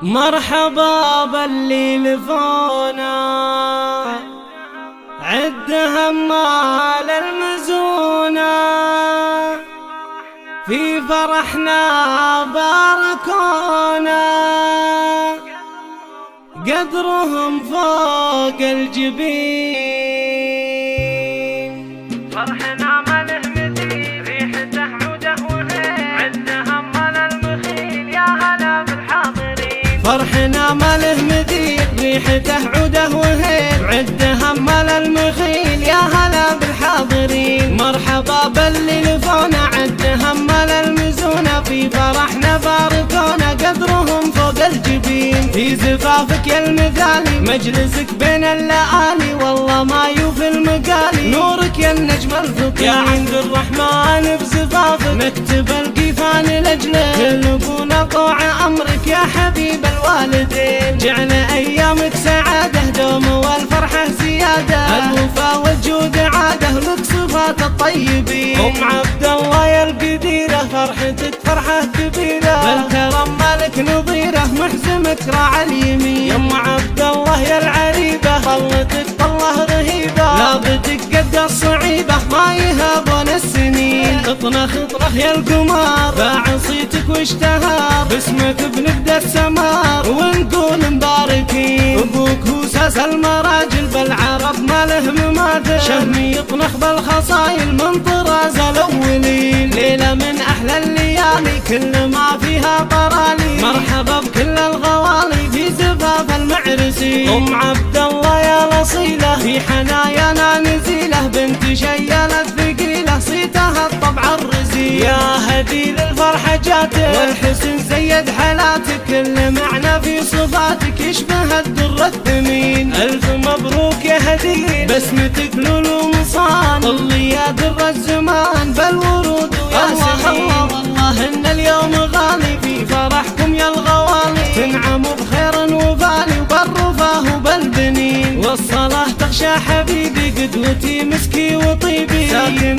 مرحبا باللي لفونا عدهم مال المزونة، في فرحنا باركونا قدرهم فوق الجبين. فرحنا ماله مثيل ريحته عوده وهيل عدهم مال المخيل يا هلا بالحاضرين. فرحنا ماله مثيل ريحته عوده وهيل عدهم مال المخيل يا هلا بالحاضرين. مرحبا باللي لفونا عدهم مال المزونة، في فرحنا باركونا قدرهم فوق الجبين. في زفافك يا المثالي مجلسك بين الليالي، والله ما يوفي المقالي نورك يا النجم الفطين. يا عند الرحمن بزفافك نكتب القيفان لجلك، يلقون طوع امرك يا حبيب الوالدين. جعل ايامك سعاده دوم والفرحه زياده، الوفا والجود عاده لك صفات الطيبين. ام عبد الله يا القديره فرحتك فرحه كبيره، بالكرم مالك نظيره محزمك راعى اليمين. يا ام عبد الله يا العريبه طلتك طله رهيبه، لابدك قد الصعيبه ما يهابون السنين. اطنخ اطنخ يا القمار باع صيتك واشتهر، باسمك بنبدا السمار ونقول مباركين. ابوك هو ساس المراجل بالعرب ما له مماثل، شهم يطنخ بالخصايل من طراز الاولين. ليله من احلى الليالي كل ما فيها طرالي، مرحبا بكل الغوالي في زفاف المعرسين. ام عبد الله يا الاصيله في حنايانا نزيله، بنت شياله ثقيله صيتها الطبع الرزين. يا هدي للفرحه جاتك والحسن زيد حالاتك، كل معنى في صفاتك يشبه الدر الثمين. الف مبروك يا هدي بسمتك لولو مصان، طلي يا در الزمان بالورود ويا سنين. والله ان اليوم غالي في فرحكم يا الغوالي، تنعموا بخير وفالي وبالرفاه وبالبنين. والصلاة تغشى حبيبي قدوتي مسكي وطيبي، ساكن